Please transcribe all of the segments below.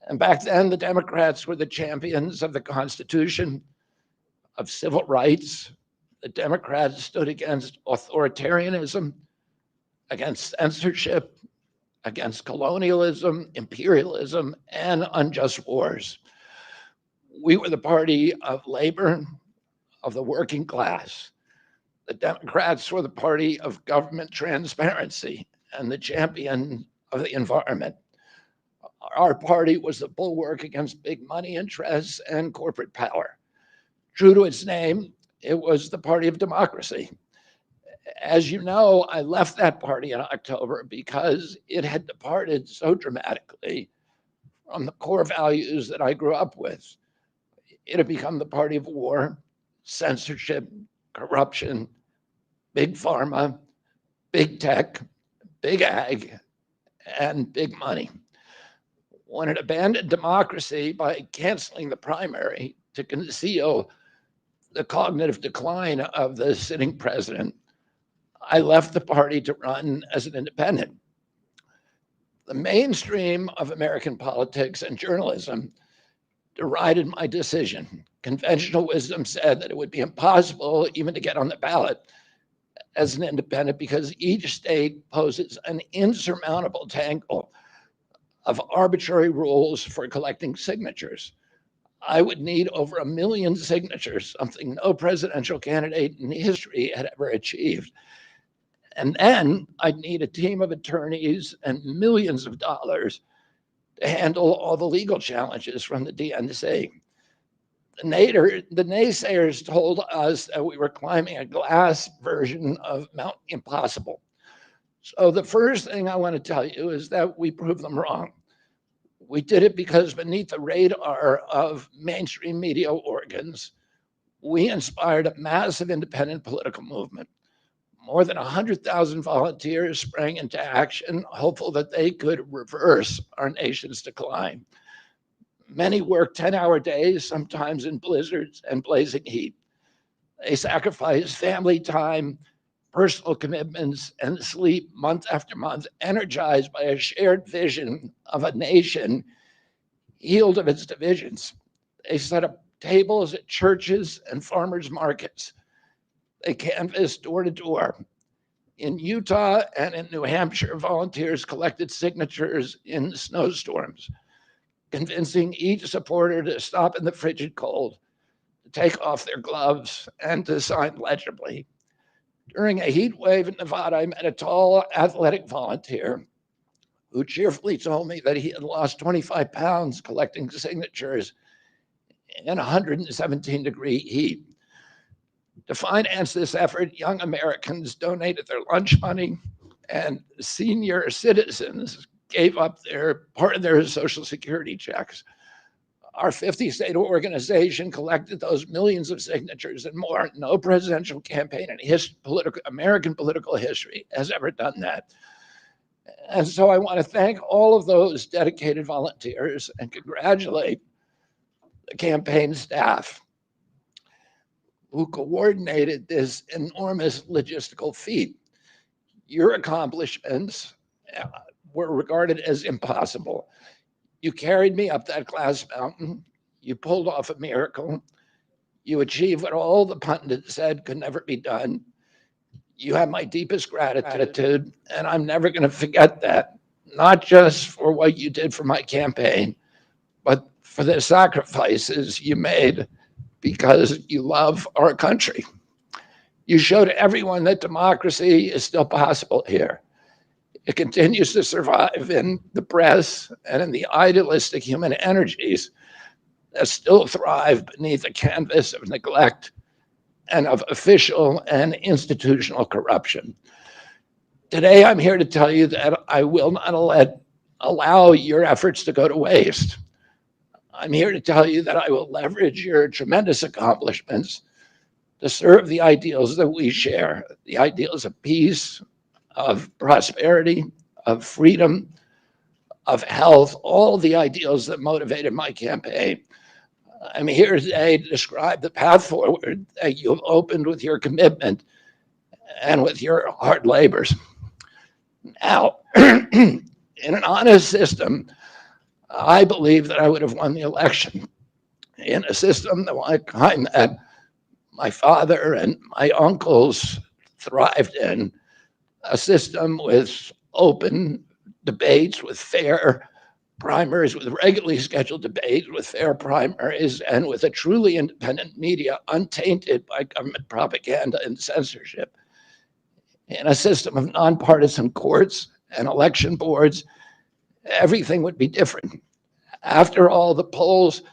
And back then, the Democrats were the champions of the Constitution, of civil rights. The Democrats stood against authoritarianism, against censorship, against colonialism, imperialism, and unjust wars. We were the party of labor, of the working class. The Democrats were the party of government transparency and the champion of the environment. Our party was the bulwark against big money interests and corporate power. True to its name, it was the party of democracy. As you know, I left that party in October because it had departed so dramatically from the core values that I grew up with. It had become the party of war, censorship, corruption, big pharma, big tech, big ag, and big money. When it abandoned democracy by canceling the primary to conceal the cognitive decline of the sitting president, I left the party to run as an independent. The mainstream of American politics and journalism derided my decision. Conventional wisdom said that it would be impossible even to get on the ballot as an independent because each state poses an insurmountable tangle of arbitrary rules for collecting signatures. I would need over 1 million signatures, something no presidential candidate in history had ever achieved. And then I'd need a team of attorneys and millions of dollars to handle all the legal challenges from the DNC. The naysayers told us that we were climbing a glass version of Mount Impossible. So the first thing I want to tell you is that we proved them wrong. We did it because beneath the radar of mainstream media organs, we inspired a massive independent political movement. More than 100,000 volunteers sprang into action, hopeful that they could reverse our nation's decline. Many worked 10-hour days, sometimes in blizzards and blazing heat. They sacrificed family time, personal commitments, and sleep month after month, energized by a shared vision of a nation healed of its divisions. They set up tables at churches and farmers markets. They canvassed door to door. In Utah and in New Hampshire, volunteers collected signatures in snowstorms, convincing each supporter to stop in the frigid cold, to take off their gloves, and to sign legibly. During a heat wave in Nevada, I met a tall, athletic volunteer who cheerfully told me that he had lost 25 pounds collecting signatures in 117-degree heat. To finance this effort, young Americans donated their lunch money, and senior citizens gave up part of their Social Security checks. Our 50-state organization collected those millions of signatures and more. No presidential campaign in American political history has ever done that. And so I want to thank all of those dedicated volunteers and congratulate the campaign staff who coordinated this enormous logistical feat. Your accomplishments were regarded as impossible. You carried me up that glass mountain. You pulled off a miracle. You achieved what all the pundits said could never be done. You have my deepest gratitude, and I'm never going to forget that, not just for what you did for my campaign, but for the sacrifices you made because you love our country. You showed everyone that democracy is still possible here. It continues to survive in the press and in the idealistic human energies that still thrive beneath the canvas of neglect and of official and institutional corruption. Today, I'm here to tell you that I will not allow your efforts to go to waste. I'm here to tell you that I will leverage your tremendous accomplishments to serve the ideals that we share, the ideals of peace, of prosperity, of freedom, of health, all the ideals that motivated my campaign. I'm here today to describe the path forward that you have opened with your commitment and with your hard labors. Now, in an honest system, I believe that I would have won the election in a system the kind that my father and my uncles thrived in, a system with open debates, with fair primaries, with regularly scheduled debates, with fair primaries, and with a truly independent media untainted by government propaganda and censorship. In a system of nonpartisan courts and election boards, everything would be different. After all, the polls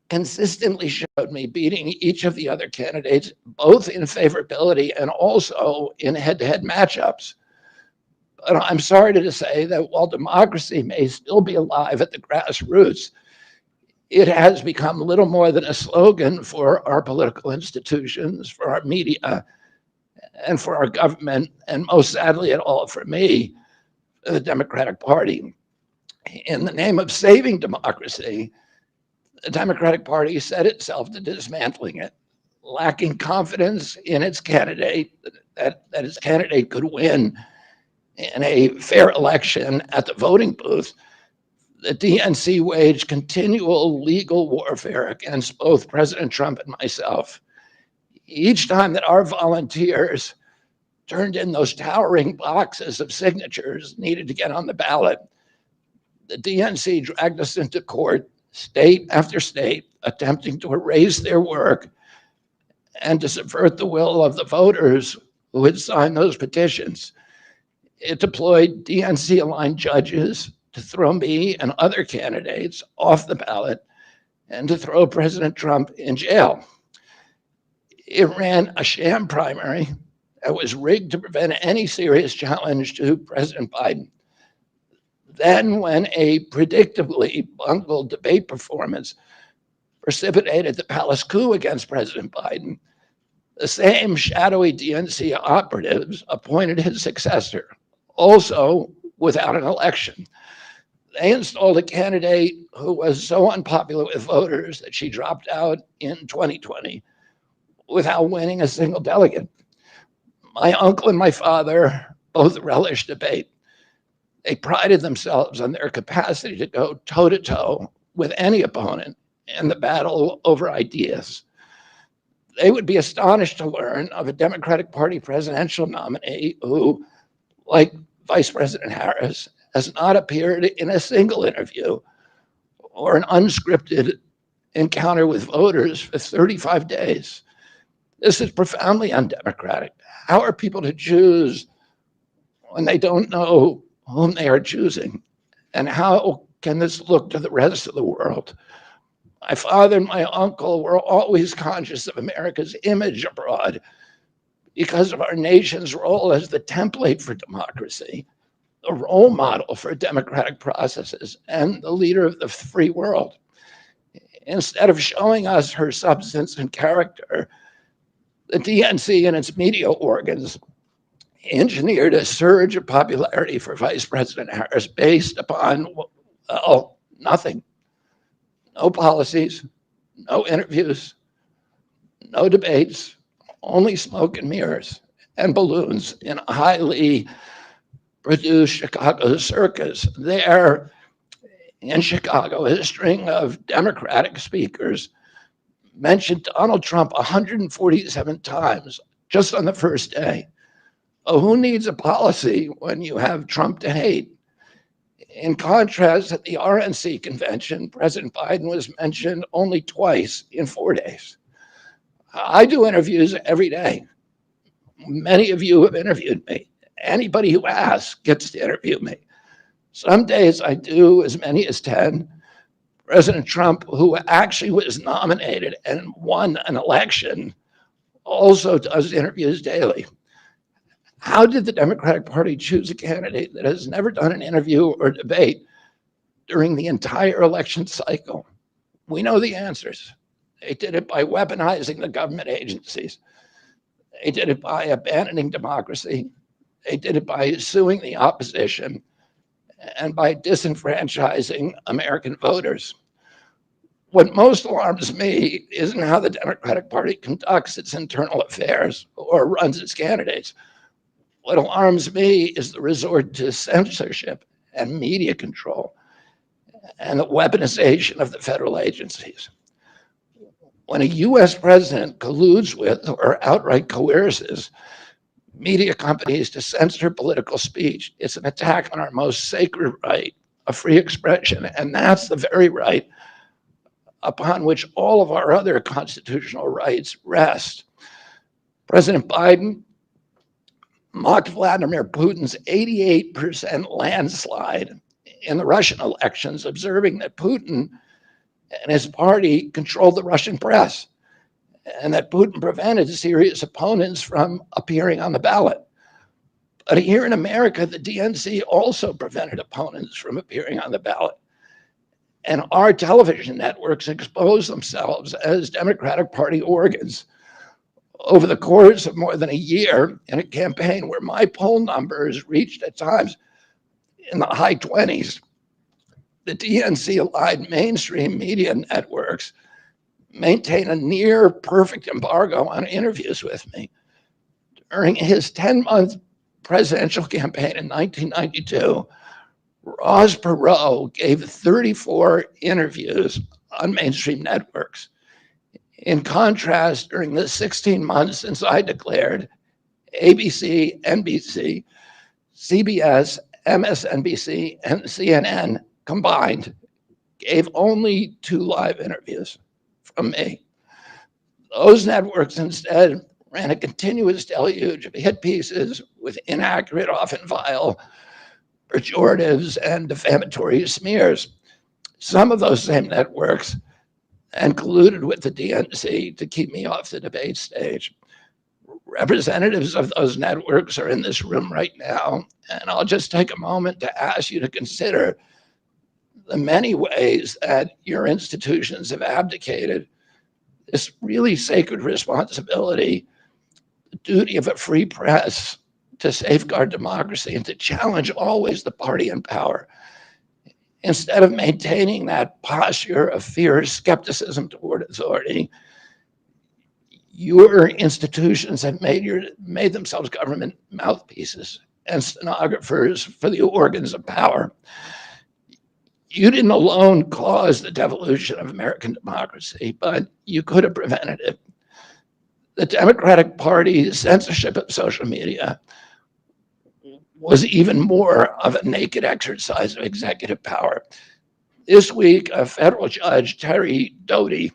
consistently showed me beating each of the other candidates, both in favorability and also in head-to-head matchups. But I'm sorry to say that while democracy may still be alive at the grassroots, it has become little more than a slogan for our political institutions, for our media, and for our government, and most sadly at all for me, the Democratic Party. In the name of saving democracy, the Democratic Party set itself to dismantling it, lacking confidence in its candidate, that its candidate could win in a fair election at the voting booth. The DNC waged continual legal warfare against both President Trump and myself. Each time that our volunteers turned in those towering boxes of signatures needed to get on the ballot, the DNC dragged us into court, state after state, attempting to erase their work and to subvert the will of the voters who had signed those petitions. It deployed DNC-aligned judges to throw me and other candidates off the ballot and to throw President Trump in jail. It ran a sham primary that was rigged to prevent any serious challenge to President Biden. Then, when a predictably bungled debate performance precipitated the palace coup against President Biden, the same shadowy DNC operatives appointed his successor, also without an election. They installed a candidate who was so unpopular with voters that she dropped out in 2020 without winning a single delegate. My uncle and my father both relished debate. They prided themselves on their capacity to go toe-to-toe with any opponent in the battle over ideas. They would be astonished to learn of a Democratic Party presidential nominee who, like Vice President Harris, has not appeared in a single interview or an unscripted encounter with voters for 35 days. This is profoundly undemocratic. How are people to choose when they don't know whom they are choosing? And how can this look to the rest of the world? My father and my uncle were always conscious of America's image abroad because of our nation's role as the template for democracy, the role model for democratic processes, and the leader of the free world. Instead of showing us her substance and character, the DNC and its media organs engineered a surge of popularity for Vice President Harris based upon, well, nothing. No policies, no interviews, no debates, only smoke and mirrors and balloons in a highly produced Chicago circus. There in Chicago, a string of Democratic speakers mentioned Donald Trump 147 times just on the first day. Oh, who needs a policy when you have Trump to hate? In contrast, at the RNC convention, President Biden was mentioned only twice in 4 days. I do interviews every day. Many of you have interviewed me. Anybody who asks gets to interview me. Some days I do as many as 10. President Trump, who actually was nominated and won an election, also does interviews daily. How did the Democratic Party choose a candidate that has never done an interview or debate during the entire election cycle? We know the answers. They did it by weaponizing the government agencies. They did it by abandoning democracy. They did it by suing the opposition and by disenfranchising American voters. What most alarms me isn't how the Democratic Party conducts its internal affairs or runs its candidates. What alarms me is the resort to censorship and media control. and the weaponization of the federal agencies. When a US president colludes with or outright coerces media companies to censor political speech, it's an attack on our most sacred right of free expression. And that's the very right upon which all of our other constitutional rights rest. President Biden mocked Vladimir Putin's 88% landslide in the Russian elections, observing that Putin and his party controlled the Russian press and that Putin prevented serious opponents from appearing on the ballot. But here in America, the DNC also prevented opponents from appearing on the ballot. And our television networks expose themselves as Democratic Party organs. Over the course of more than a year in a campaign where my poll numbers reached at times in the high 20s, the DNC-aligned mainstream media networks maintain a near perfect embargo on interviews with me. During his 10-month presidential campaign in 1992, Ross Perot gave 34 interviews on mainstream networks. In contrast, during the 16 months since I declared, ABC, NBC, CBS, MSNBC, and CNN combined gave only 2 live interviews from me. Those networks instead ran a continuous deluge of hit pieces with inaccurate, often vile, pejoratives and defamatory smears. Some of those same networks and colluded with the DNC to keep me off the debate stage. Representatives of those networks are in this room right now, and I'll just take a moment to ask you to consider the many ways that your institutions have abdicated this really sacred responsibility, the duty of a free press to safeguard democracy and to challenge always the party in power. Instead of maintaining that posture of fear, skepticism toward authority, your institutions have made themselves government mouthpieces and stenographers for the organs of power. You didn't alone cause the devolution of American democracy, but you could have prevented it. The Democratic Party's censorship of social media was even more of a naked exercise of executive power. This week, a federal judge, Terry Doty,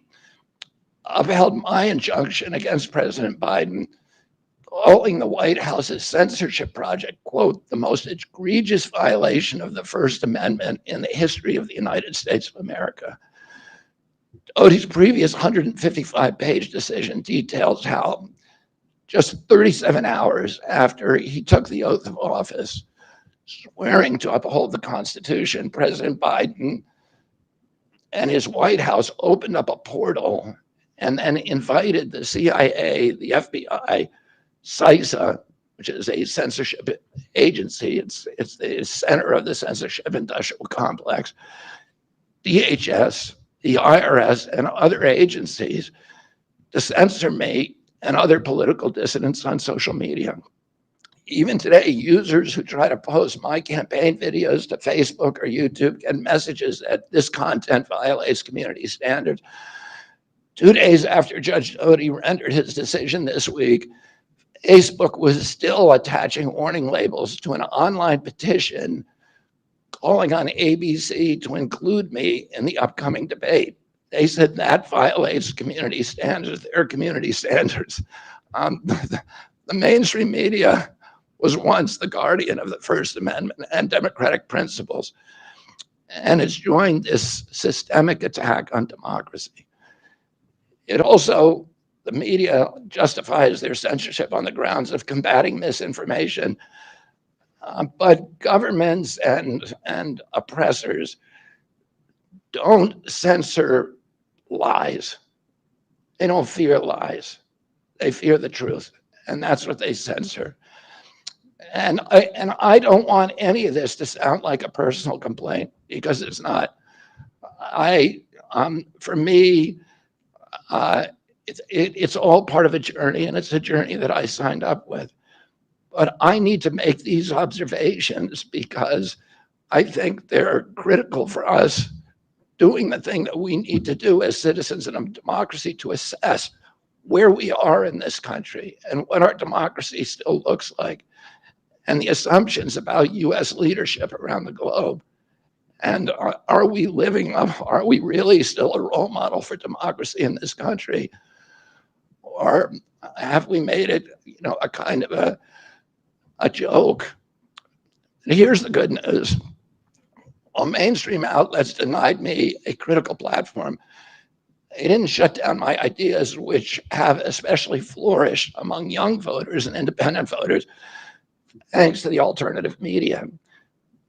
upheld my injunction against President Biden, calling the White House's censorship project, quote, the most egregious violation of the First Amendment in the history of the United States of America. Doty's previous 155-page decision details how just 37 hours after he took the oath of office, swearing to uphold the Constitution, President Biden and his White House opened up a portal and then invited the CIA, the FBI, CISA, which is a censorship agency, it's the center of the censorship industrial complex, DHS, the IRS, and other agencies to censor me and other political dissidents on social media. Even today, users who try to post my campaign videos to Facebook or YouTube get messages that this content violates community standards. 2 days after Judge Doty rendered his decision this week, Facebook was still attaching warning labels to an online petition calling on ABC to include me in the upcoming debate. They said that violates community standards, their community standards. The mainstream media was once the guardian of the First Amendment and democratic principles, and it's joined this systemic attack on democracy. It also, the media justifies their censorship on the grounds of combating misinformation, but governments and oppressors don't censor lies. They don't fear lies. They fear the truth, and that's what they censor. And I don't want any of this to sound like a personal complaint, because it's not. For me, it's all part of a journey, and it's a journey that I signed up with. But I need to make these observations because I think they're critical for us doing the thing that we need to do as citizens in a democracy to assess where we are in this country and what our democracy still looks like, and the assumptions about US leadership around the globe. And are we living up? Are we really still a role model for democracy in this country? Or have we made it, a kind of a joke? And here's the good news. While mainstream outlets denied me a critical platform, they didn't shut down my ideas, which have especially flourished among young voters and independent voters, thanks to the alternative media.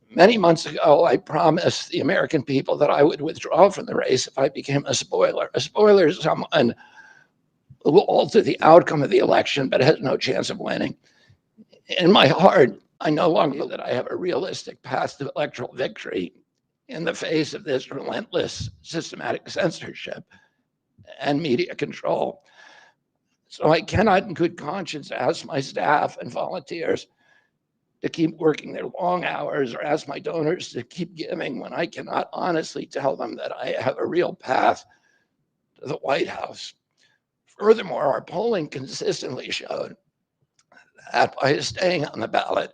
Many months ago, I promised the American people that I would withdraw from the race if I became a spoiler. A spoiler is someone who will alter the outcome of the election but has no chance of winning. In my heart, I no longer feel that I have a realistic path to electoral victory in the face of this relentless systematic censorship and media control. So I cannot in good conscience ask my staff and volunteers to keep working their long hours or ask my donors to keep giving when I cannot honestly tell them that I have a real path to the White House. Furthermore, our polling consistently showed that by staying on the ballot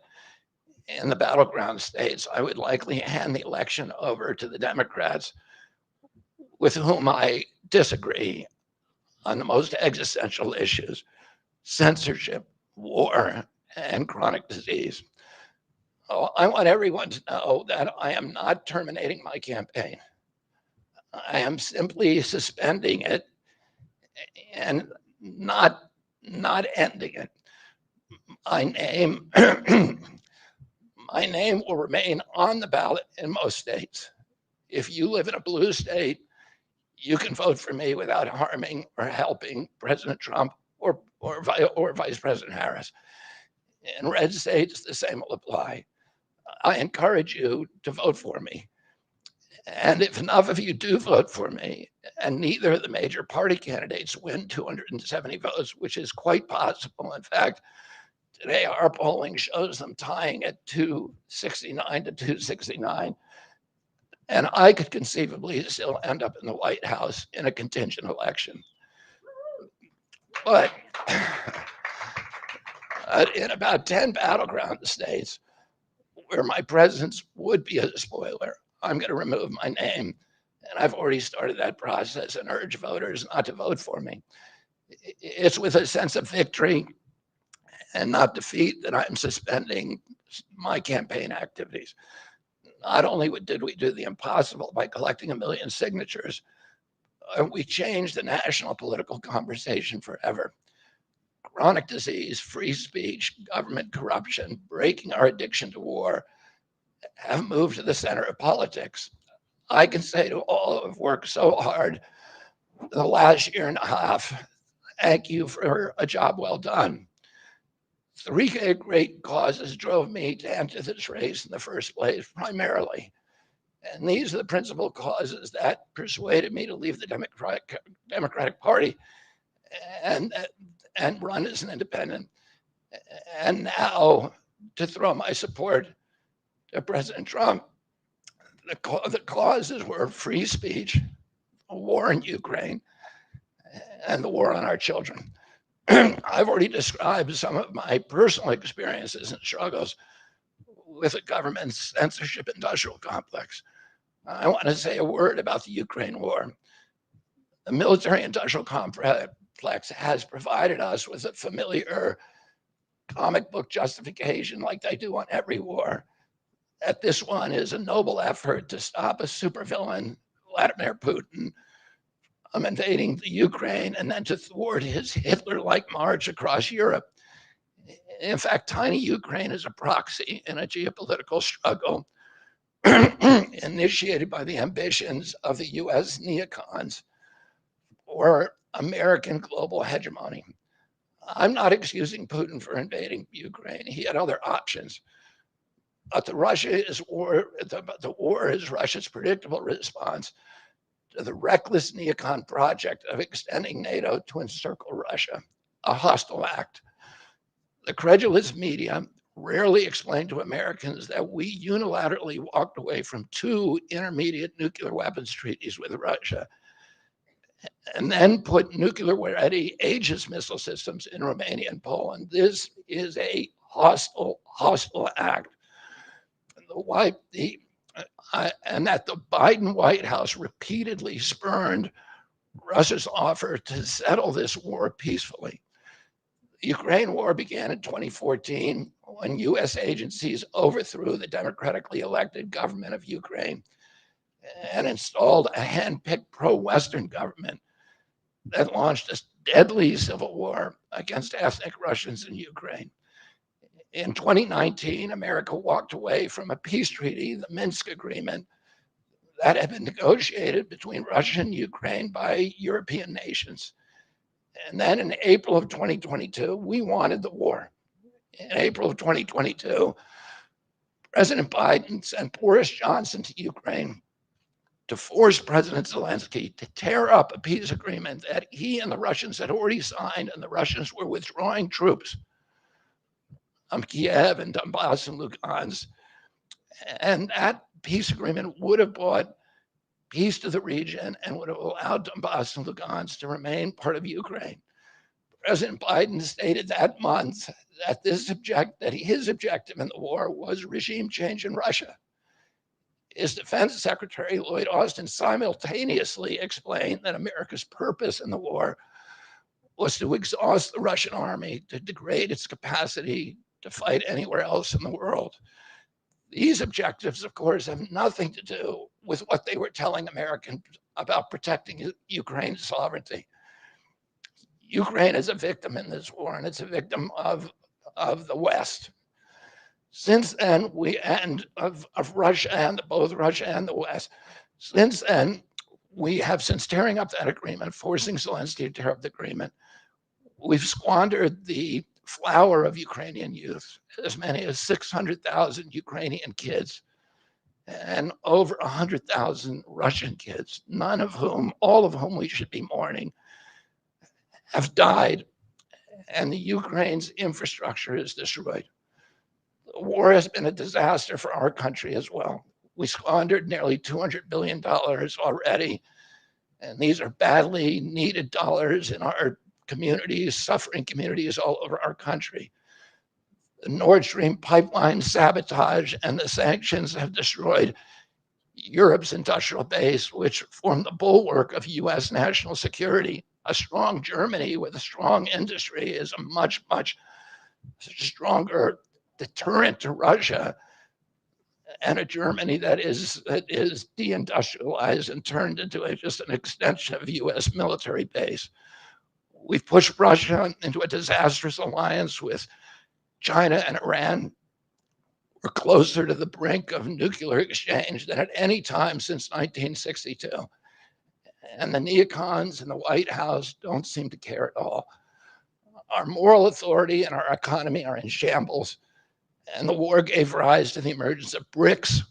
in the battleground states, I would likely hand the election over to the Democrats with whom I disagree on the most existential issues: censorship, war, and chronic disease. Oh, I want everyone to know that I am not terminating my campaign. I am simply suspending it and not ending it. My name, my name will remain on the ballot in most states. If you live in a blue state, you can vote for me without harming or helping President Trump or Vice President Harris. In red states, the same will apply. I encourage you to vote for me. And if enough of you do vote for me, and neither of the major party candidates win 270 votes, which is quite possible. In fact, today our polling shows them tying at 269 to 269. And I could conceivably still end up in the White House in a contingent election. But in about 10 battleground states where my presence would be a spoiler, I'm going to remove my name. And I've already started that process and urge voters not to vote for me. It's with a sense of victory and not defeat that I'm suspending my campaign activities. Not only did we do the impossible by collecting 1 million signatures, we changed the national political conversation forever. Chronic disease, free speech, government corruption, breaking our addiction to war have moved to the center of politics. I can say to all who have worked so hard the last year and a half, thank you for a job well done. 3 great causes drove me to enter this race in the first place, primarily. And these are the principal causes that persuaded me to leave the Democratic Party and run as an independent. And now to throw my support to President Trump. The causes were free speech, a war in Ukraine, and the war on our children. I've already described some of my personal experiences and struggles with the government's censorship industrial complex. I want to say a word about the Ukraine war. The military industrial complex has provided us with a familiar comic book justification, like they do on every war, that this one is a noble effort to stop a supervillain, Vladimir Putin, invading the Ukraine and then to thwart his Hitler-like march across Europe. In fact, tiny Ukraine is a proxy in a geopolitical struggle initiated by the ambitions of the US neocons or American global hegemony. I'm not excusing Putin for invading Ukraine. He had other options. But the war is Russia's predictable response to the reckless neocon project of extending NATO to encircle Russia, a hostile act. The credulous media rarely explained to Americans that we unilaterally walked away from 2 intermediate nuclear weapons treaties with Russia and then put nuclear-ready Aegis missile systems in Romania and Poland. This is a hostile act. And that the Biden White House repeatedly spurned Russia's offer to settle this war peacefully. The Ukraine war began in 2014 when U.S. agencies overthrew the democratically elected government of Ukraine and installed a hand-picked pro-Western government that launched a deadly civil war against ethnic Russians in Ukraine. In 2019, America walked away from a peace treaty, the Minsk Agreement, that had been negotiated between Russia and Ukraine by European nations. And then in April of 2022, we wanted the war. In April of 2022, President Biden sent Boris Johnson to Ukraine to force President Zelensky to tear up a peace agreement that he and the Russians had already signed, and the Russians were withdrawing troops from Kiev and Donbass and Lugansk. And that peace agreement would have brought peace to the region and would have allowed Donbass and Lugansk to remain part of Ukraine. President Biden stated that month that his objective in the war was regime change in Russia. His Defense Secretary, Lloyd Austin, simultaneously explained that America's purpose in the war was to exhaust the Russian army, to degrade its capacity to fight anywhere else in the world. These objectives, of course, have nothing to do with what they were telling Americans about protecting Ukraine's sovereignty. Ukraine is a victim in this war, and it's a victim of the West. Since then, of Russia and both Russia and the West. Since then, we have, since tearing up that agreement, forcing Zelensky to tear up the agreement, we've squandered the flower of Ukrainian youth, as many as 600,000 Ukrainian kids and over 100,000 Russian kids, all of whom we should be mourning, have died, and the Ukraine's infrastructure is destroyed. The war has been a disaster for our country as well. We squandered nearly $200 billion already, and these are badly needed dollars in our communities, suffering communities all over our country. The Nord Stream pipeline sabotage and the sanctions have destroyed Europe's industrial base, which formed the bulwark of US national security. A strong Germany with a strong industry is a much, much stronger deterrent to Russia, and a Germany that is deindustrialized and turned into just an extension of US military base. We've pushed Russia into a disastrous alliance with China and Iran. We're closer to the brink of nuclear exchange than at any time since 1962. And the neocons in the White House don't seem to care at all. Our moral authority and our economy are in shambles. And the war gave rise to the emergence of BRICS,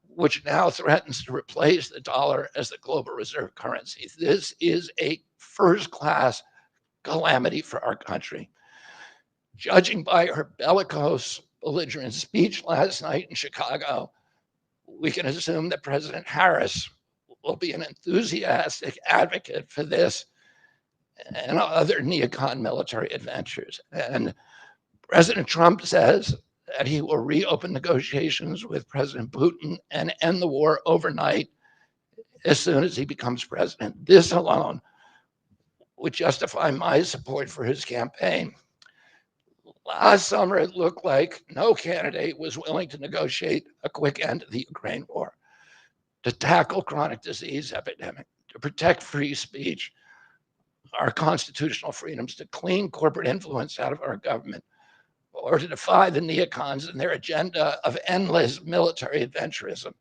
which now threatens to replace the dollar as the global reserve currency. This is a first-class calamity for our country. Judging by her bellicose, belligerent speech last night in Chicago, we can assume that President Harris will be an enthusiastic advocate for this and other neocon military adventures. And President Trump says that he will reopen negotiations with President Putin and end the war overnight as soon as he becomes president. This alone would justify my support for his campaign. Last summer, it looked like no candidate was willing to negotiate a quick end to the Ukraine war, to tackle chronic disease epidemic, to protect free speech, our constitutional freedoms, to clean corporate influence out of our government, or to defy the neocons and their agenda of endless military adventurism.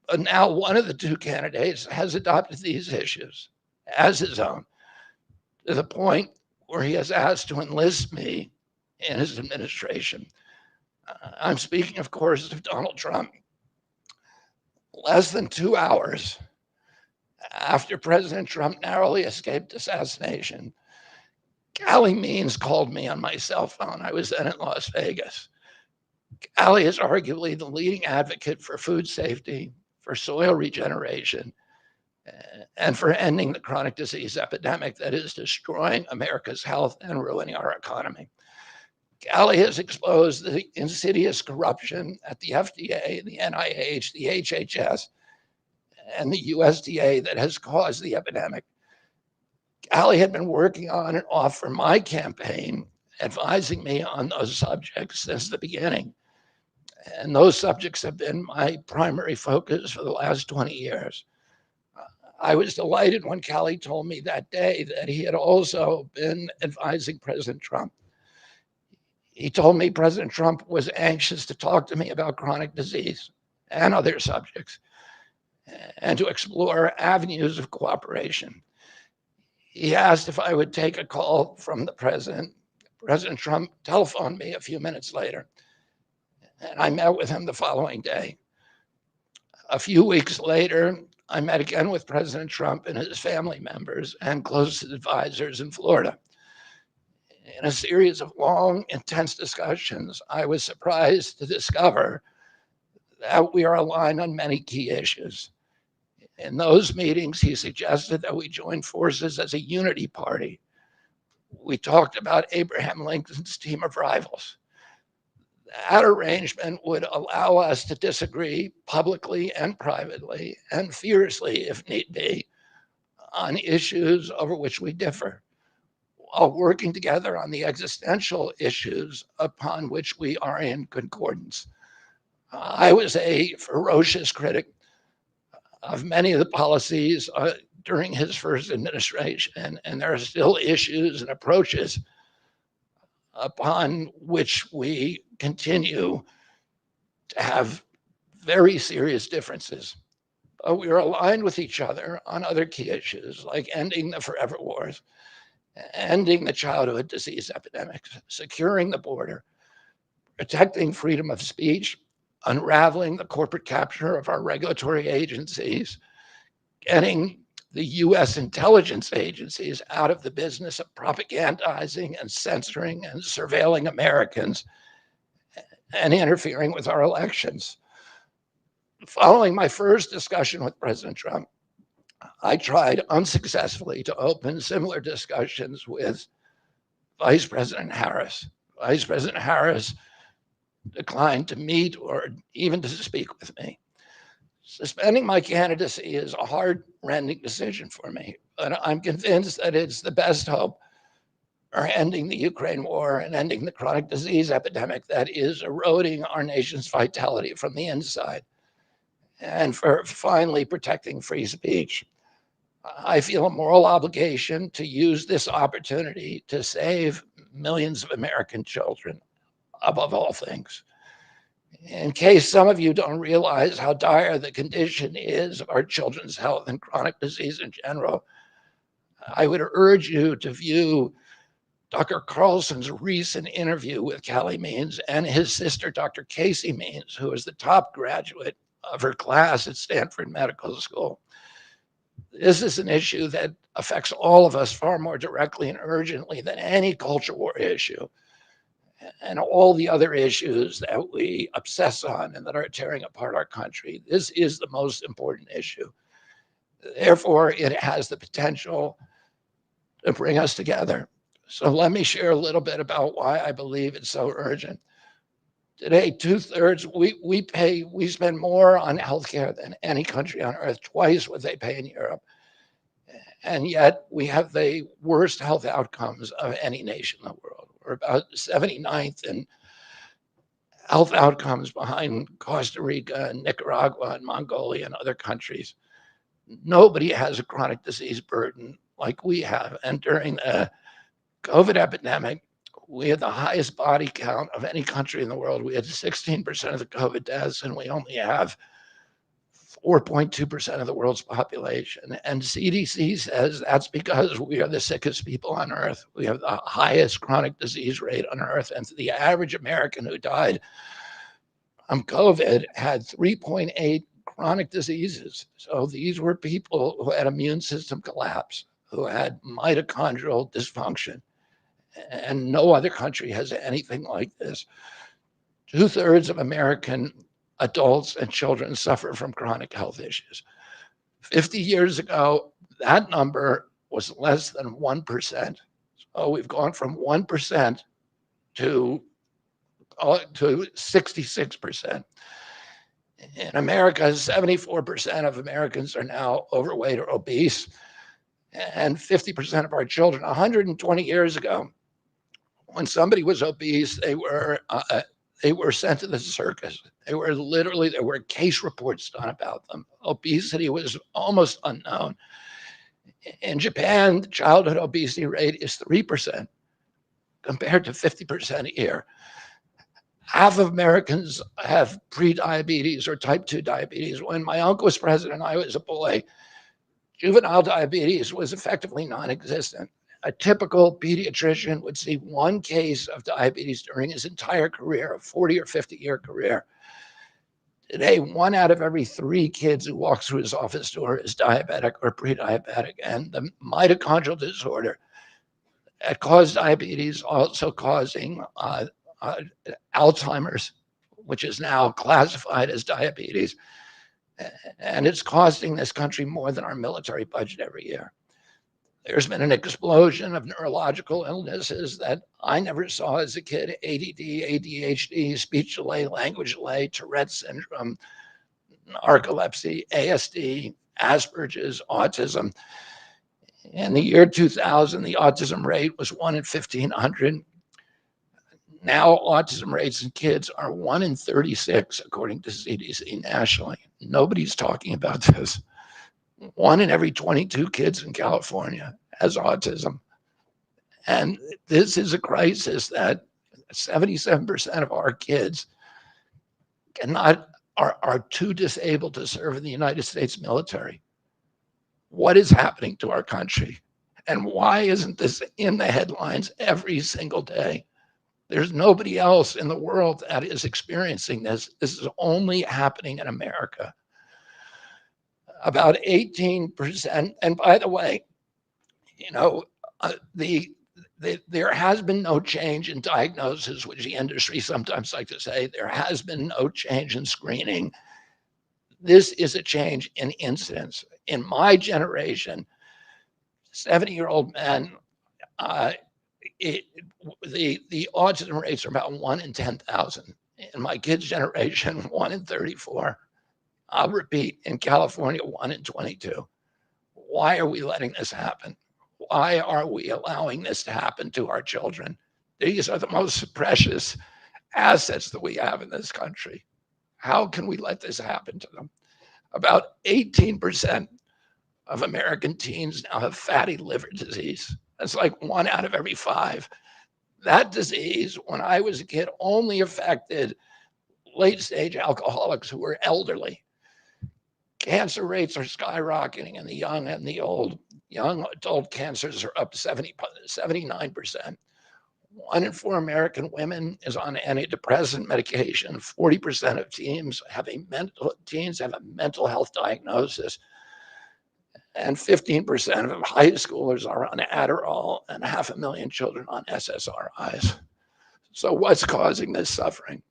But now one of the two candidates has adopted these issues as his own, to the point where he has asked to enlist me in his administration. I'm speaking, of course, of Donald Trump. Less than 2 hours after President Trump narrowly escaped assassination, Callie Means called me on my cell phone. I was then in Las Vegas. Callie is arguably the leading advocate for food safety, for soil regeneration, and for ending the chronic disease epidemic that is destroying America's health and ruining our economy. Callie has exposed the insidious corruption at the FDA, the NIH, the HHS, and the USDA that has caused the epidemic. Callie had been working on and off for my campaign, advising me on those subjects since the beginning. And those subjects have been my primary focus for the last 20 years. I was delighted when Callie told me that day that he had also been advising President Trump. He told me President Trump was anxious to talk to me about chronic disease and other subjects and to explore avenues of cooperation. He asked if I would take a call from the president. President Trump telephoned me a few minutes later, and I met with him the following day. A few weeks later, I met again with President Trump and his family members and close advisors in Florida. In a series of long, intense discussions, I was surprised to discover that we are aligned on many key issues. In those meetings, he suggested that we join forces as a unity party. We talked about Abraham Lincoln's team of rivals. That arrangement would allow us to disagree publicly and privately and fiercely, if need be, on issues over which we differ, while working together on the existential issues upon which we are in concordance. I was a ferocious critic of many of the policies during his first administration, and there are still issues and approaches upon which we continue to have very serious differences. But we are aligned with each other on other key issues like ending the forever wars, ending the childhood disease epidemics, securing the border, protecting freedom of speech, unraveling the corporate capture of our regulatory agencies, getting the US intelligence agencies out of the business of propagandizing and censoring and surveilling Americans and interfering with our elections. Following my first discussion with President Trump, I tried unsuccessfully to open similar discussions with Vice President Harris. Vice President Harris declined to meet or even to speak with me. Suspending my candidacy is a heart-rending decision for me, but I'm convinced that it's the best hope for ending the Ukraine war and ending the chronic disease epidemic that is eroding our nation's vitality from the inside, and for finally protecting free speech. I feel a moral obligation to use this opportunity to save millions of American children above all things. In case some of you don't realize how dire the condition is of our children's health and chronic disease in general, I would urge you to view Dr. Carlson's recent interview with Callie Means and his sister, Dr. Casey Means, who is the top graduate of her class at Stanford Medical School. This is an issue that affects all of us far more directly and urgently than any culture war issue and all the other issues that we obsess on and that are tearing apart our country. This is the most important issue. Therefore, it has the potential to bring us together. So let me share a little bit about why I believe it's so urgent. Today, 2/3, we spend more on healthcare than any country on earth, twice what they pay in Europe. And yet we have the worst health outcomes of any nation in the world. We're about 79th in health outcomes behind Costa Rica and Nicaragua and Mongolia and other countries. Nobody has a chronic disease burden like we have. And during the COVID epidemic, we had the highest body count of any country in the world. We had 16% of the COVID deaths, and we only have 4.2% of the world's population. And CDC says that's because we are the sickest people on earth. We have the highest chronic disease rate on earth. And the average American who died from COVID had 3.8 chronic diseases. So these were people who had immune system collapse, who had mitochondrial dysfunction. And no other country has anything like this. 2/3 of American adults and children suffer from chronic health issues. 50 years ago, that number was less than 1%. So we've gone from 1% to 66%. In America, 74% of Americans are now overweight or obese, and 50% of our children. 120 years ago, when somebody was obese, they were sent to the circus. There were case reports done about them. Obesity was almost unknown. In Japan, the childhood obesity rate is 3% compared to 50% here. Half of Americans have prediabetes or type 2 diabetes. When my uncle was president, I was a boy. Juvenile diabetes was effectively non-existent. A typical pediatrician would see one case of diabetes during his entire career, a 40 or 50-year career. Today, 1 out of every 3 kids who walks through his office door is diabetic or pre-diabetic. And the mitochondrial disorder that caused diabetes also causing Alzheimer's, which is now classified as diabetes. And it's costing this country more than our military budget every year. There's been an explosion of neurological illnesses that I never saw as a kid: ADD, ADHD, speech delay, language delay, Tourette's syndrome, narcolepsy, ASD, Asperger's, autism. In the year 2000, the autism rate was 1 in 1,500. Now, autism rates in kids are 1 in 36, according to CDC nationally. Nobody's talking about this. 1 in every 22 kids in California has autism. And this is a crisis that 77% of our kids are too disabled to serve in the United States military. What is happening to our country? And why isn't this in the headlines every single day? There's nobody else in the world that is experiencing this. This is only happening in America. About 18%, and by the way, there has been no change in diagnosis, which the industry sometimes like to say. There has been no change in screening. This is a change in incidence. In my generation, 70-year-old men, the autism rates are about 1 in 10,000. In my kids' generation, 1 in 34. I'll repeat, in California, 1 in 22. Why are we letting this happen? Why are we allowing this to happen to our children? These are the most precious assets that we have in this country. How can we let this happen to them? About 18% of American teens now have fatty liver disease. That's like 1 out of every 5. That disease, when I was a kid, only affected late-stage alcoholics who were elderly. Cancer rates are skyrocketing in the young and the old. Young adult cancers are up 79%. 1 in 4 American women is on antidepressant medication. 40% of teens have a mental health diagnosis. And 15% of high schoolers are on Adderall, and 500,000 children on SSRIs. So what's causing this suffering?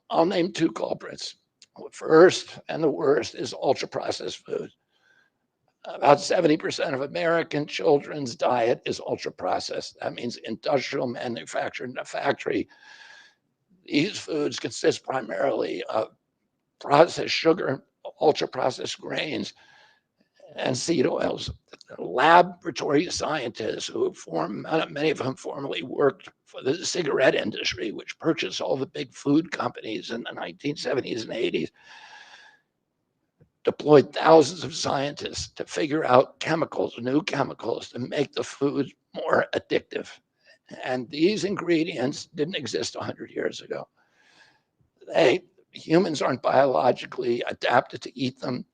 I'll name 2 culprits. First, and the worst, is ultra-processed food. About 70% of American children's diet is ultra-processed. That means industrial manufactured in a factory. These foods consist primarily of processed sugar, ultra-processed grains, and seed oils. Laboratory scientists many of whom formerly worked for the cigarette industry, which purchased all the big food companies in the 1970s and 80s, deployed thousands of scientists to figure out new chemicals to make the food more addictive. And these ingredients didn't exist 100 years ago. Humans aren't biologically adapted to eat them.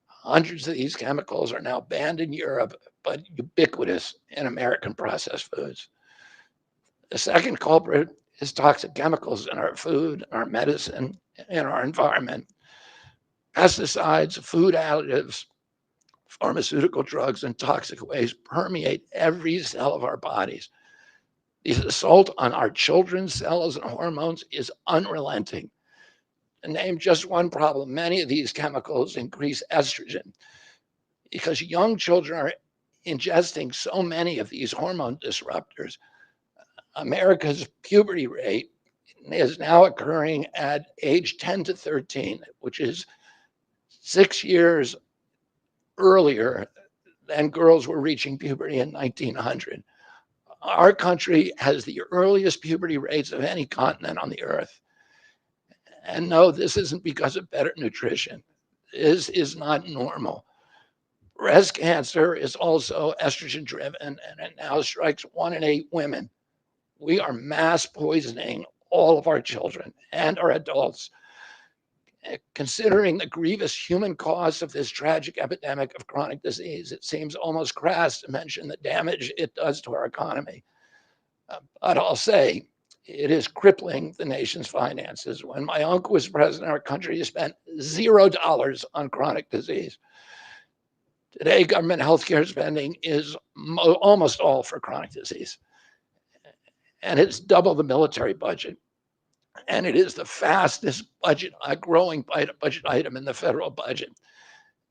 Hundreds of these chemicals are now banned in Europe, but ubiquitous in American processed foods. The second culprit is toxic chemicals in our food, our medicine, and our environment. Pesticides, food additives, pharmaceutical drugs, and toxic waste permeate every cell of our bodies. The assault on our children's cells and hormones is unrelenting. To name just one problem, many of these chemicals increase estrogen because young children are ingesting so many of these hormone disruptors. America's puberty rate is now occurring at age 10 to 13, which is 6 years earlier than girls were reaching puberty in 1900. Our country has the earliest puberty rates of any continent on the earth. And no, this isn't because of better nutrition. This is not normal. Breast cancer is also estrogen driven, and it now strikes 1 in 8 women. We are mass poisoning all of our children and our adults. Considering the grievous human cost of this tragic epidemic of chronic disease, it seems almost crass to mention the damage it does to our economy. But I'll say it is crippling the nation's finances. When my uncle was president, our country spent $0 on chronic disease. Today, government healthcare spending is almost all for chronic disease. And it's double the military budget. And it is the fastest budget growing budget item in the federal budget.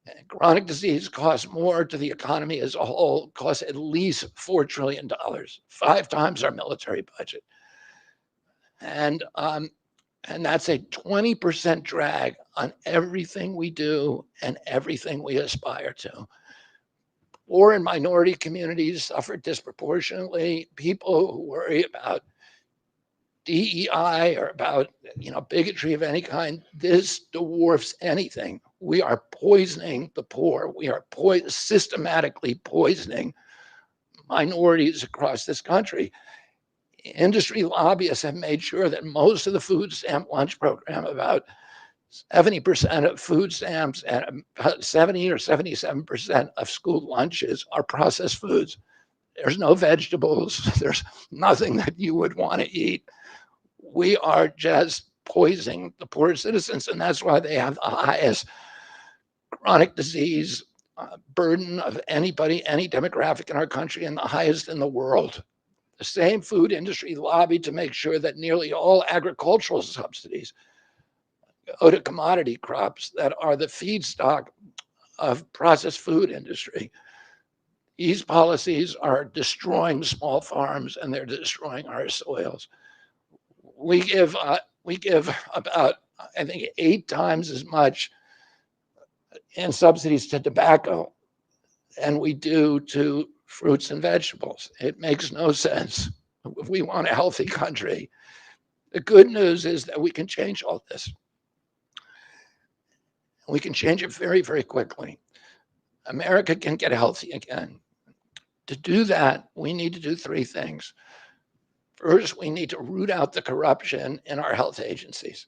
And chronic disease costs more to the economy as a whole, costs at least $4 trillion, 5 times our military budget. And that's a 20% drag on everything we do and everything we aspire to. Poor and minority communities suffer disproportionately. People who worry about DEI or about bigotry of any kind, this dwarfs anything. We are poisoning the poor. We are systematically poisoning minorities across this country. Industry lobbyists have made sure that most of the food stamp lunch program, about 70% of food stamps and about 70 or 77% of school lunches are processed foods. There's no vegetables. There's nothing that you would want to eat. We are just poisoning the poor citizens, and that's why they have the highest chronic disease burden of anybody, any demographic in our country, and the highest in the world. The same food industry lobbied to make sure that nearly all agricultural subsidies go to commodity crops that are the feedstock of processed food industry. These policies are destroying small farms and they're destroying our soils. We give about, I think, 8 times as much in subsidies to tobacco than we do to fruits and vegetables. It makes no sense. If we want a healthy country, the good news is that we can change all this. We can change it very, very quickly. America can get healthy again. To do that, we need to do 3 things. First, we need to root out the corruption in our health agencies.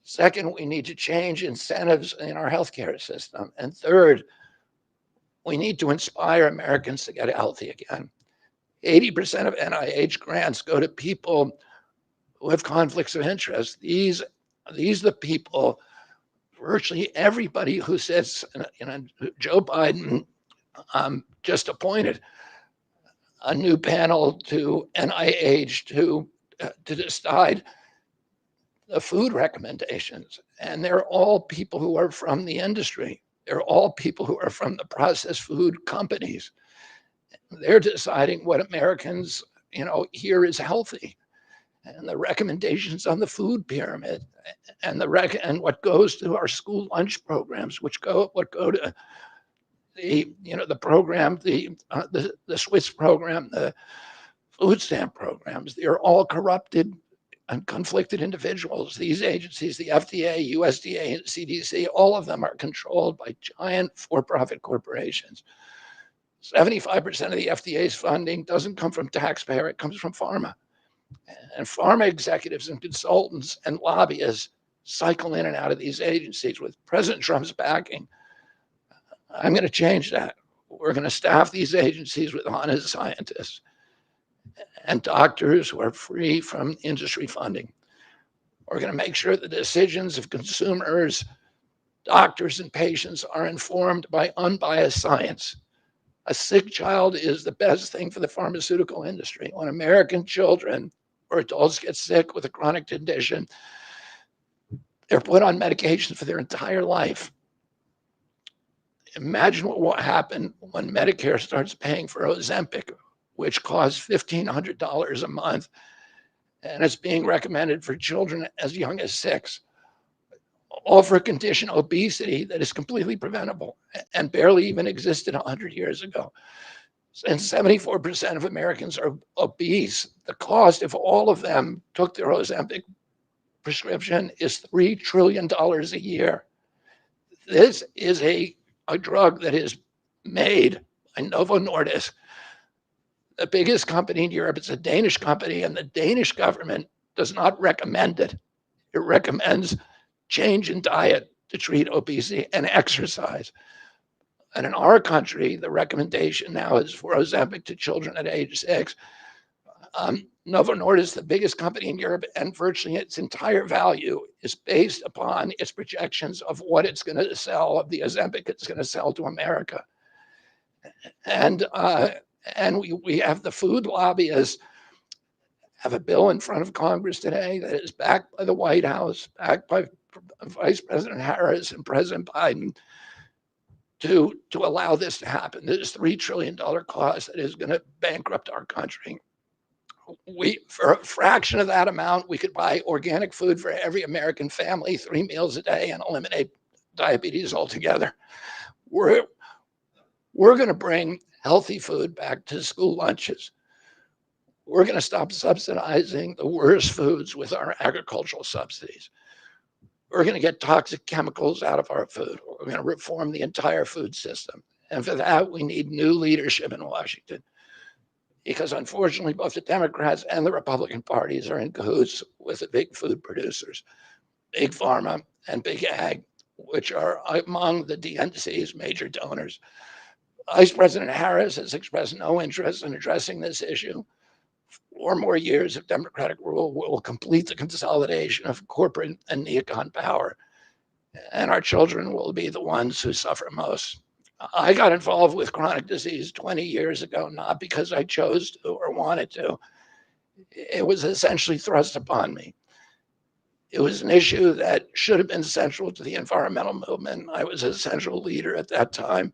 Second, we need to change incentives in our healthcare system. And third, we need to inspire Americans to get healthy again. 80% of NIH grants go to people who have conflicts of interest. These are the people, virtually everybody who sits, Joe Biden just appointed a new panel to NIH to decide the food recommendations. And they're all people who are from the industry. They're all people who are from the processed food companies. They're deciding what Americans, here is healthy. And the recommendations on the food pyramid and what goes to our school lunch programs, what go to the program, the Swiss program, the food stamp programs. They're all corrupted and conflicted individuals. These agencies, the FDA, USDA, and CDC, all of them are controlled by giant for-profit corporations. 75% of the FDA's funding doesn't come from taxpayer, it comes from pharma. And pharma executives and consultants and lobbyists cycle in and out of these agencies with President Trump's backing. I'm going to change that. We're going to staff these agencies with honest scientists and doctors who are free from industry funding. We're going to make sure the decisions of consumers, doctors, and patients are informed by unbiased science. A sick child is the best thing for the pharmaceutical industry. When American children or adults get sick with a chronic condition, they're put on medication for their entire life. Imagine what will happen when Medicare starts paying for Ozempic, which costs $1,500 a month, and it's being recommended for children as young as 6, all for a condition, obesity, that is completely preventable and barely even existed 100 years ago. And 74% of Americans are obese. The cost, if all of them took their Ozempic prescription, is $3 trillion a year. This is a drug that is made by Novo Nordisk, the biggest company in Europe. It's a Danish company, and the Danish government does not recommend it. It recommends change in diet to treat obesity and exercise. And in our country, the recommendation now is for Ozempic to children at age 6. Novo Nordisk, the biggest company in Europe, and virtually its entire value is based upon its projections of what it's going to sell, of the Ozempic it's going to sell to America. And we have the food lobbyists have a bill in front of Congress today that is backed by the White House, backed by Vice President Harris and President Biden, to allow this to happen. This $3 trillion cost that is going to bankrupt our country. For a fraction of that amount, we could buy organic food for every American family, 3 meals a day, and eliminate diabetes altogether. We're going to bring healthy food back to school lunches. We're going to stop subsidizing the worst foods with our agricultural subsidies. We're going to get toxic chemicals out of our food. We're going to reform the entire food system. And for that, we need new leadership in Washington, because unfortunately, both the Democrats and the Republican parties are in cahoots with the big food producers, Big Pharma and Big Ag, which are among the DNC's major donors. Vice President Harris has expressed no interest in addressing this issue. 4 more years of Democratic rule will complete the consolidation of corporate and neocon power, and our children will be the ones who suffer most. I got involved with chronic disease 20 years ago, not because I chose to or wanted to. It was essentially thrust upon me. It was an issue that should have been central to the environmental movement. I was a central leader at that time,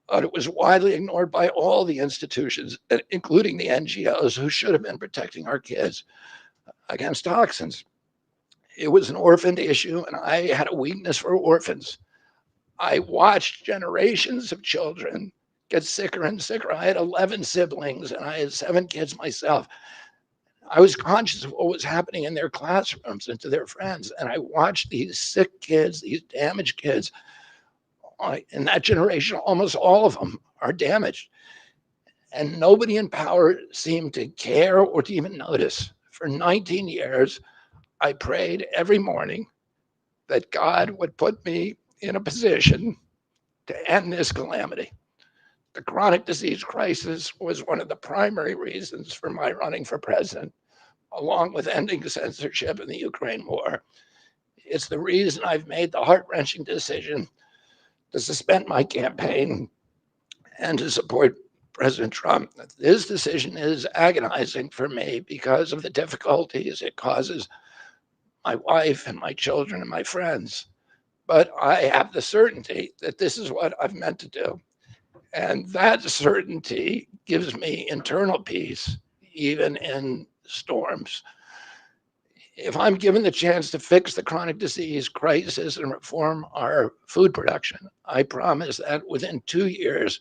but it was widely ignored by all the institutions, including the NGOs, who should have been protecting our kids against toxins. It was an orphaned issue, and I had a weakness for orphans. I watched generations of children get sicker and sicker. I had 11 siblings, and I had 7 kids myself. I was conscious of what was happening in their classrooms and to their friends, and I watched these sick kids, these damaged kids. In that generation, almost all of them are damaged. And nobody in power seemed to care or to even notice. For 19 years, I prayed every morning that God would put me in a position to end this calamity. The chronic disease crisis was one of the primary reasons for my running for president, along with ending censorship in the Ukraine war. It's the reason I've made the heart-wrenching decision to suspend my campaign and to support President Trump. This decision is agonizing for me because of the difficulties it causes my wife and my children and my friends. But I have the certainty that this is what I've meant to do. And that certainty gives me internal peace, even in storms. If I'm given the chance to fix the chronic disease crisis and reform our food production, I promise that within 2 years,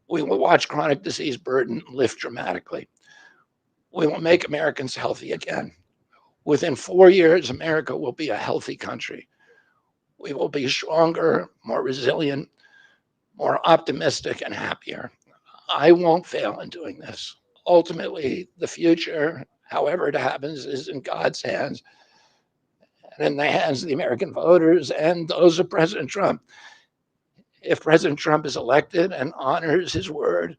we will watch chronic disease burden lift dramatically. We will make Americans healthy again. Within 4 years, America will be a healthy country. We will be stronger, more resilient, more optimistic, and happier. I won't fail in doing this. Ultimately, the future, however it happens, is in God's hands and in the hands of the American voters and those of President Trump. If President Trump is elected and honors his word,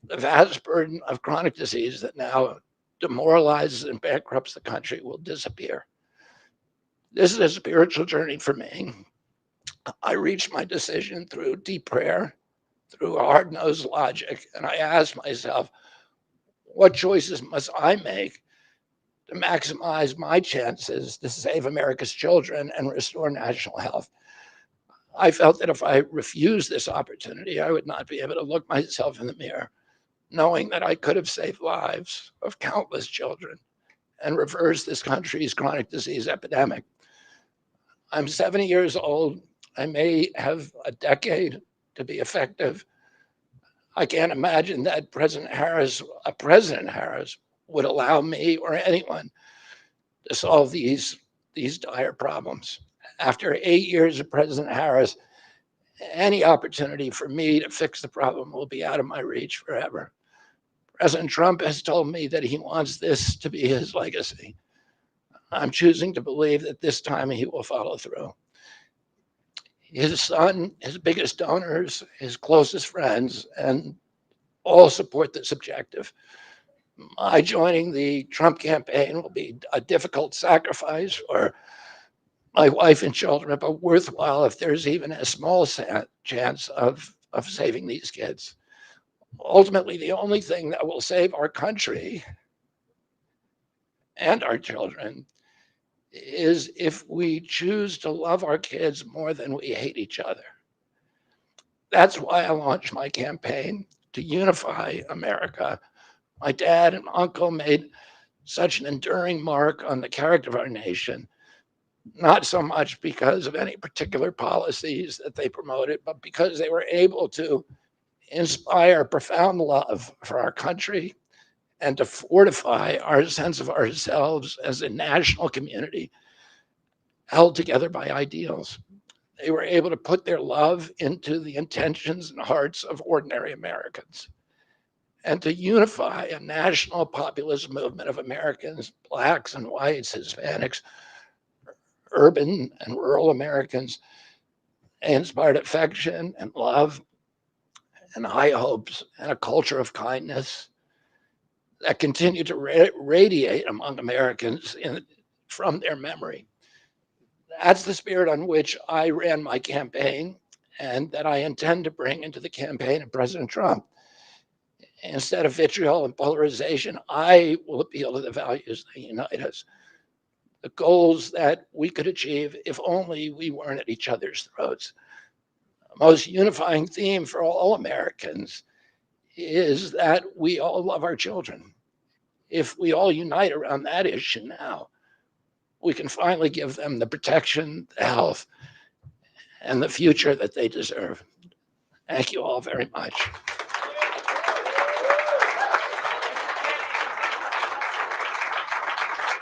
the vast burden of chronic disease that now demoralizes and bankrupts the country will disappear. This is a spiritual journey for me. I reached my decision through deep prayer, through hard-nosed logic, and I asked myself, what choices must I make to maximize my chances to save America's children and restore national health? I felt that if I refused this opportunity, I would not be able to look myself in the mirror, knowing that I could have saved lives of countless children and reversed this country's chronic disease epidemic. I'm 70 years old. I may have a decade to be effective. I can't imagine that President Harris would allow me or anyone to solve these dire problems. After 8 years of President Harris, any opportunity for me to fix the problem will be out of my reach forever. President Trump has told me that he wants this to be his legacy. I'm choosing to believe that this time he will follow through. His son, his biggest donors, his closest friends, and all support this objective. My joining the Trump campaign will be a difficult sacrifice for my wife and children, but worthwhile if there's even a small chance of saving these kids. Ultimately, the only thing that will save our country and our children is if we choose to love our kids more than we hate each other. That's why I launched my campaign to unify America. My dad and uncle made such an enduring mark on the character of our nation, not so much because of any particular policies that they promoted, but because they were able to inspire profound love for our country and to fortify our sense of ourselves as a national community held together by ideals. They were able to put their love into the intentions and hearts of ordinary Americans and to unify a national populist movement of Americans, Blacks and whites, Hispanics, urban and rural Americans. They inspired affection and love and high hopes and a culture of kindness that continue to radiate among Americans from their memory. That's the spirit on which I ran my campaign and that I intend to bring into the campaign of President Trump. Instead of vitriol and polarization, I will appeal to the values that unite us, the goals that we could achieve if only we weren't at each other's throats. The most unifying theme for all Americans is that we all love our children. If we all unite around that issue now, we can finally give them the protection, the health, and the future that they deserve. Thank you all very much.